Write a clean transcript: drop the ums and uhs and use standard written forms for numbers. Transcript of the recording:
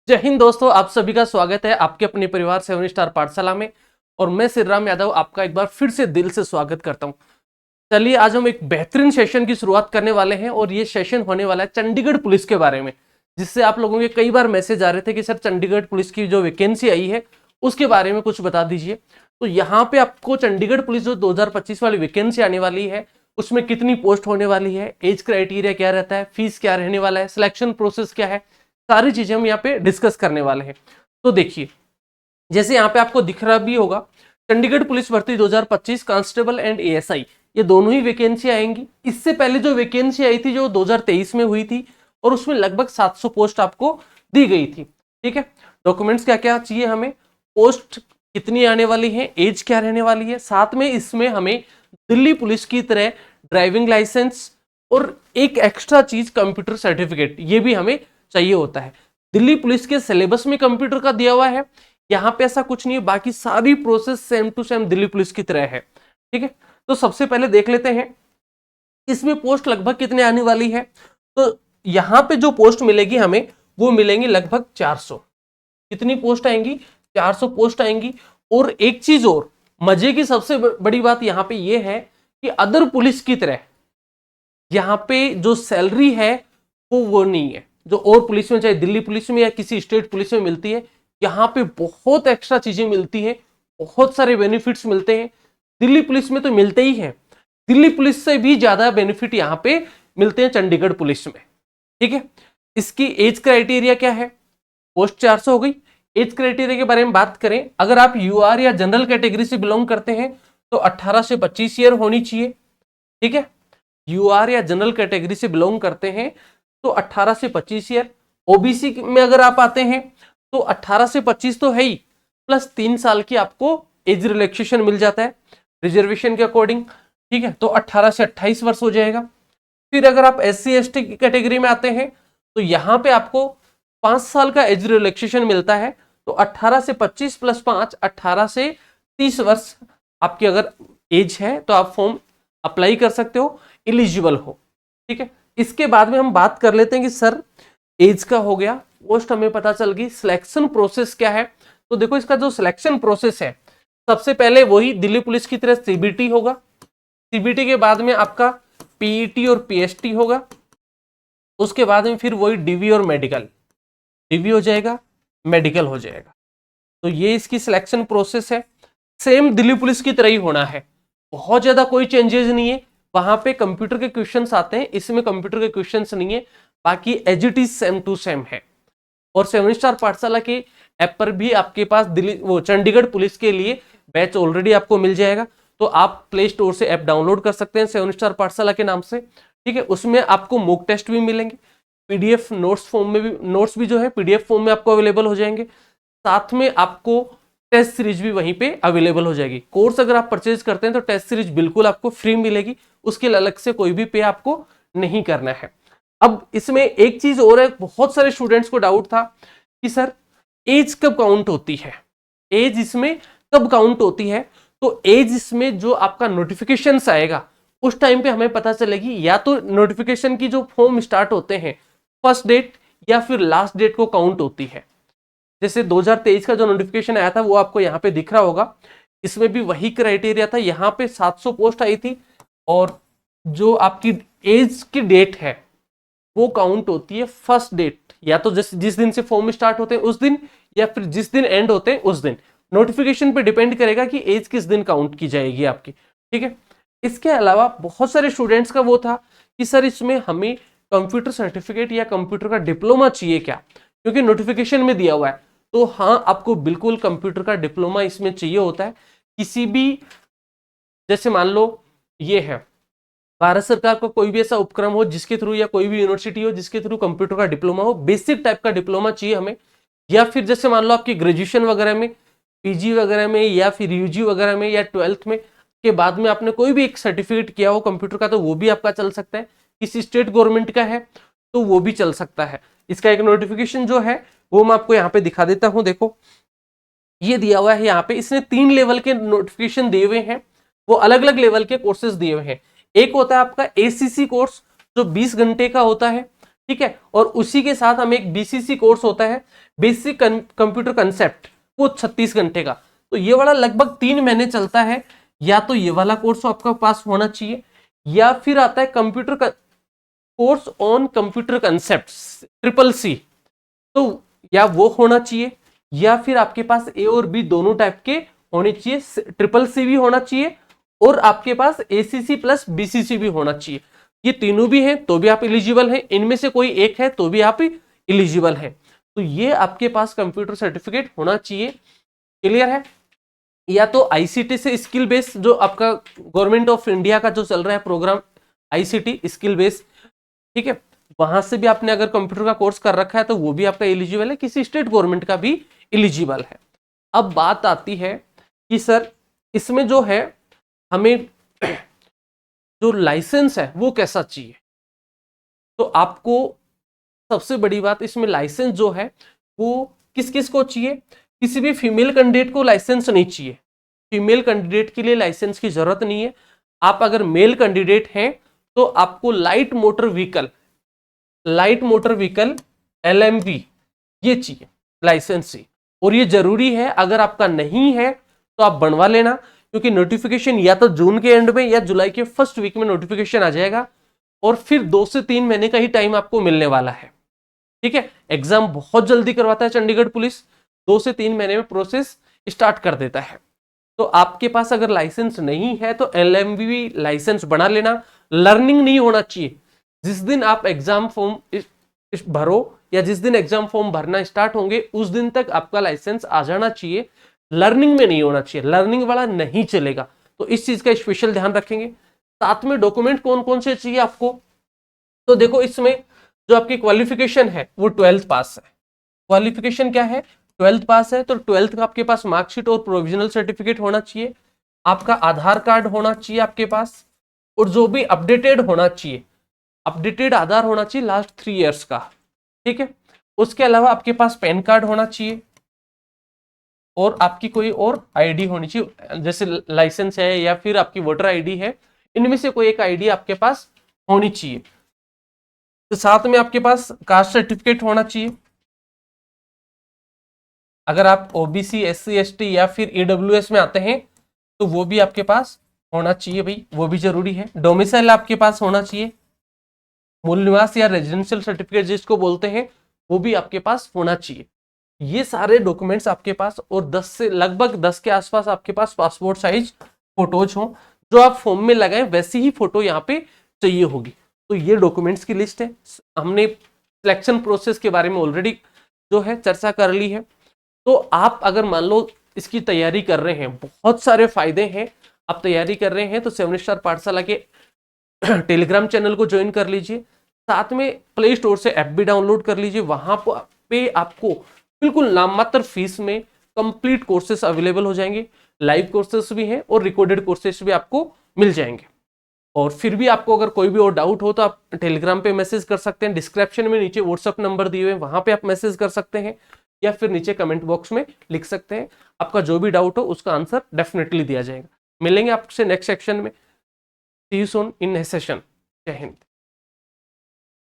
जय हिंद दोस्तों, आप सभी का स्वागत है आपके अपने परिवार 7 स्टार पाठशाला में। और मैं श्रीराम यादव आपका एक बार फिर से दिल से स्वागत करता हूं। चलिए, आज हम एक बेहतरीन सेशन की शुरुआत करने वाले हैं और ये सेशन होने वाला है चंडीगढ़ पुलिस के बारे में, जिससे आप लोगों के कई बार मैसेज आ रहे थे कि सर चंडीगढ़ पुलिस की जो वैकेंसी आई है उसके बारे में कुछ बता दीजिए। तो यहाँ पे आपको चंडीगढ़ पुलिस जो 2025 वाली वैकेंसी आने वाली है उसमें कितनी पोस्ट होने वाली है, एज क्राइटेरिया क्या रहता है, फीस क्या रहने वाला है, सिलेक्शन प्रोसेस क्या है, सारी चीजें हम यहाँ पे डिस्कस करने वाले हैं। तो देखिए, जैसे यहाँ पे आपको दिख रहा भी होगा, चंडीगढ़ पुलिस भर्ती 2025 कांस्टेबल एंड एएसआई, ये दोनों ही वैकेंसी आएंगी। इससे पहले जो वैकेंसी आई थी जो 2023 में हुई थी और उसमें लगभग 700 पोस्ट आपको दी गई थी। ठीक है, डॉक्यूमेंट्स क्या क्या चाहिए हमें, पोस्ट कितनी आने वाली है, एज क्या रहने वाली है, साथ में इसमें हमें दिल्ली पुलिस की तरह ड्राइविंग लाइसेंस और एक एक्स्ट्रा चीज कंप्यूटर सर्टिफिकेट, ये भी हमें चाहिए होता है। दिल्ली पुलिस के सिलेबस में कंप्यूटर का दिया हुआ है, यहाँ पे ऐसा कुछ नहीं है, बाकी सारी process same to same Delhi police की तरह है। ठीक है, तो सबसे पहले देख लेते हैं इसमें पोस्ट लगभग कितने आने वाली है। तो यहाँ पे जो पोस्ट मिलेगी हमें वो मिलेंगी लगभग 400। कितनी पोस्ट आएंगी? 400 पोस्ट आएंगी। और एक चीज और मजे की सबसे बड़ी बात यहाँ पे ये है कि अदर पुलिस की तरह यहाँ पे जो सैलरी है वो नहीं है जो और पुलिस में, चाहे दिल्ली पुलिस में या किसी स्टेट पुलिस में मिलती है। यहाँ पे बहुत एक्स्ट्रा चीजें मिलती है, बहुत सारे बेनिफिट्स मिलते हैं। दिल्ली पुलिस में तो मिलते ही हैं, दिल्ली पुलिस से भी ज्यादा बेनिफिट यहाँ पे मिलते हैं चंडीगढ़ पुलिस में। ठीक है, इसकी एज क्राइटेरिया क्या है? पोस्ट 400 हो गई। एज क्राइटेरिया के बारे में बात करें, अगर आप यूआर या जनरल कैटेगरी से बिलोंग करते हैं तो 18 से 25 ईयर होनी चाहिए। ठीक है, यूआर या जनरल कैटेगरी से बिलोंग करते हैं तो 18 से 25 ईयर। ओबीसी में अगर आप आते हैं तो 18 से 25 तो है ही, प्लस 3 साल की आपको एज रिलैक्सेशन मिल जाता है रिजर्वेशन के अकॉर्डिंग। ठीक है, तो 18 से 28 वर्ष हो जाएगा। फिर अगर आप SC ST की कैटेगरी में आते हैं तो यहाँ पे आपको 5 साल का एज रिलैक्सेशन मिलता है। तो 18 से 25 प्लस 5, 18 से 30 वर्ष आपकी अगर एज है तो आप फॉर्म अप्लाई कर सकते हो, एलिजिबल हो। ठीक है, इसके बाद में हम बात कर लेते हैं कि सर एज का हो गया, पोस्ट हमें पता चल गई, सिलेक्शन प्रोसेस क्या है। तो देखो, इसका जो सिलेक्शन प्रोसेस है सबसे पहले वही दिल्ली पुलिस की तरह सीबीटी होगा। सीबीटी के बाद में आपका पीईटी और पीएसटी होगा। उसके बाद में फिर वही डीवी और मेडिकल, डीवी हो जाएगा, मेडिकल हो जाएगा। तो ये इसकी सिलेक्शन प्रोसेस है, सेम दिल्ली पुलिस की तरह ही होना है, बहुत ज्यादा कोई चेंजेस नहीं है। वहां पे कंप्यूटर के क्वेश्चंस आते हैं, इसमें कंप्यूटर के क्वेश्चंस नहीं है, बाकी as it is same to same है। और 7 स्टार पाठशाला के ऐप पर भी आपके पास चंडीगढ़ पुलिस के लिए बैच ऑलरेडी आपको मिल जाएगा। तो आप प्ले स्टोर से ऐप डाउनलोड कर सकते हैं 7 स्टार पाठशाला के नाम से। ठीक है, उसमें आपको मॉक टेस्ट भी मिलेंगे, पीडीएफ नोट्स फॉर्म में भी, नोट्स भी जो है पीडीएफ फॉर्म में आपको अवेलेबल हो जाएंगे। साथ में आपको टेस्ट सीरीज भी वहीं पे अवेलेबल हो जाएगी। कोर्स अगर आप परचेज करते हैं तो टेस्ट सीरीज बिल्कुल आपको फ्री मिलेगी, उसके लिए अलग से कोई भी पे आपको नहीं करना है। अब इसमें एक चीज और है, बहुत सारे स्टूडेंट्स को डाउट था कि सर एज कब काउंट होती है, एज इसमें कब काउंट होती है। तो एज इसमें जो आपका नोटिफिकेशन आएगा उस टाइम पे हमें पता चलेगी, या तो नोटिफिकेशन की जो फॉर्म स्टार्ट होते हैं फर्स्ट डेट या फिर लास्ट डेट को काउंट होती है। जैसे 2023 का जो नोटिफिकेशन आया था वो आपको यहाँ पे दिख रहा होगा, इसमें भी वही क्राइटेरिया था। यहाँ पे 700 पोस्ट आई थी और जो आपकी एज की डेट है वो काउंट होती है फर्स्ट डेट, या तो जिस दिन से फॉर्म स्टार्ट होते हैं उस दिन, या फिर जिस दिन एंड होते हैं उस दिन। नोटिफिकेशन पे डिपेंड करेगा कि एज किस दिन काउंट की जाएगी आपकी। ठीक है, इसके अलावा बहुत सारे स्टूडेंट्स का वो था कि सर इसमें हमें कंप्यूटर सर्टिफिकेट या कंप्यूटर का डिप्लोमा चाहिए क्या, क्योंकि नोटिफिकेशन में दिया हुआ है। तो हाँ, आपको बिल्कुल कंप्यूटर का डिप्लोमा इसमें चाहिए होता है। किसी भी, जैसे मान लो ये है भारत सरकार का कोई भी ऐसा उपक्रम हो जिसके थ्रू, या कोई भी यूनिवर्सिटी हो जिसके थ्रू कंप्यूटर का डिप्लोमा हो, बेसिक टाइप का डिप्लोमा चाहिए हमें। या फिर जैसे मान लो आपकी ग्रेजुएशन वगैरह में, पीजी वगैरह में, या फिर यूजी वगैरह में, या 12th में के बाद में आपने कोई भी एक सर्टिफिकेट किया हो कंप्यूटर का, तो वो भी आपका चल सकता है। किसी स्टेट गवर्नमेंट का है तो वो भी चल सकता है। इसका एक नोटिफिकेशन जो है वो मैं आपको यहाँ पे दिखा देता हूँ। देखो, ये दिया हुआ है यहाँ पे, इसने 3 लेवल के नोटिफिकेशन दिए हुए हैं, वो अलग अलग लेवल के कोर्सेज दिए हुए हैं। एक होता है आपका ACC कोर्स जो 20 घंटे का होता है। ठीक है। और उसी के साथ हमें एक बीसीसी कोर्स होता है, बेसिक कंप्यूटर कंसेप्ट, वो 36 घंटे का। तो ये वाला लगभग 3 महीने चलता है। या तो ये वाला कोर्स आपका पास होना चाहिए, या फिर आता है computer course on computer concept CCC, तो या वो होना चाहिए, या फिर आपके पास ए और बी दोनों टाइप के होने चाहिए। CCC भी होना चाहिए और आपके पास ACC प्लस BCC भी होना चाहिए। ये तीनों भी हैं तो भी आप एलिजिबल हैं, इनमें से कोई एक है तो भी आप एलिजिबल हैं। तो ये आपके पास कंप्यूटर सर्टिफिकेट होना चाहिए। क्लियर है? या तो ICT से स्किल बेस, जो आपका गवर्नमेंट ऑफ इंडिया का जो चल रहा है प्रोग्राम ICT स्किल बेस, ठीक है, वहां से भी आपने अगर कंप्यूटर का कोर्स कर रखा है तो वो भी आपका एलिजिबल है, किसी स्टेट गवर्नमेंट का भी एलिजिबल है। अब बात आती है कि सर इसमें जो है हमें जो लाइसेंस है वो कैसा चाहिए। तो आपको सबसे बड़ी बात, इसमें लाइसेंस जो है वो किस किस को चाहिए। किसी भी फीमेल कैंडिडेट को लाइसेंस नहीं चाहिए, फीमेल कैंडिडेट के लिए लाइसेंस की जरूरत नहीं है। आप अगर मेल कैंडिडेट हैं तो आपको लाइट मोटर व्हीकल LMV ये चाहिए लाइसेंस चाहिए, और ये जरूरी है। अगर आपका नहीं है तो आप बनवा लेना, क्योंकि नोटिफिकेशन या तो जून के एंड में या जुलाई के फर्स्ट वीक में नोटिफिकेशन आ जाएगा, और फिर 2 से 3 महीने का ही टाइम आपको मिलने वाला है। ठीक है, एग्जाम बहुत जल्दी करवाता है चंडीगढ़ पुलिस, 2 से 3 महीने में प्रोसेस स्टार्ट कर देता है। तो आपके पास अगर लाइसेंस नहीं है तो LMV लाइसेंस बना लेना। लर्निंग नहीं होना चाहिए। जिस दिन आप एग्जाम फॉर्म भरो या जिस दिन एग्जाम फॉर्म भरना स्टार्ट होंगे उस दिन तक आपका लाइसेंस आ जाना चाहिए। लर्निंग में नहीं होना चाहिए, लर्निंग वाला नहीं चलेगा। तो इस चीज का स्पेशल ध्यान रखेंगे। साथ में डॉक्यूमेंट कौन कौन से चाहिए आपको, तो देखो इसमें जो आपकी क्वालिफिकेशन है वो 12th पास है। क्वालिफिकेशन क्या है, 12th पास है, तो 12th का आपके पास मार्कशीट और प्रोविजनल सर्टिफिकेट होना चाहिए। आपका आधार कार्ड होना चाहिए आपके पास, और जो भी अपडेटेड होना चाहिए, अपडेटेड आधार होना चाहिए लास्ट 3 इयर्स का। ठीक है, उसके अलावा आपके पास पैन कार्ड होना चाहिए, और आपकी कोई और आईडी होनी चाहिए, जैसे लाइसेंस है या फिर आपकी वोटर आईडी है, इनमें से कोई एक आईडी आपके पास होनी चाहिए। तो साथ में आपके पास कास्ट सर्टिफिकेट होना चाहिए। अगर आप OBC SC ST या फिर EWS में आते हैं तो वो भी आपके पास होना चाहिए भाई, वो भी जरूरी है। डोमिसाइल आपके पास होना चाहिए, मूल निवास या रेजिडेंशियल सर्टिफिकेट जिसको बोलते हैं वो भी आपके पास होना चाहिए। ये सारे डॉक्यूमेंट्स आपके पास, और 10 से लगभग 10 के आसपास आपके पास पासपोर्ट साइज फोटोज हो, जो आप फॉर्म में लगाएं वैसी ही फोटो यहाँ पे चाहिए होगी। तो ये डॉक्यूमेंट्स की लिस्ट है। हमने सिलेक्शन प्रोसेस के बारे में ऑलरेडी जो है चर्चा कर ली है। तो आप अगर मान लो इसकी तैयारी कर रहे हैं, बहुत सारे फायदे हैं। आप तैयारी कर रहे हैं तो 7 स्टार पाठशाला के टेलीग्राम चैनल को ज्वाइन कर लीजिए। साथ में प्ले स्टोर से ऐप भी डाउनलोड कर लीजिए। वहां पे आपको बिल्कुल नाममात्र फीस में कंप्लीट कोर्सेस अवेलेबल हो जाएंगे। लाइव कोर्सेस भी हैं और रिकॉर्डेड कोर्सेस भी आपको मिल जाएंगे। और फिर भी आपको अगर कोई भी और डाउट हो तो आप टेलीग्राम पे मैसेज कर सकते हैं। डिस्क्रिप्शन में नीचे व्हाट्सएप नंबर दिए हुए हैं, वहां पे आप मैसेज कर सकते हैं, या फिर नीचे कमेंट बॉक्स में लिख सकते हैं। आपका जो भी डाउट हो उसका आंसर डेफिनेटली दिया जाएगा। मिलेंगे आपसे नेक्स्ट सेक्शन में। See you soon in next session. जय हिंद।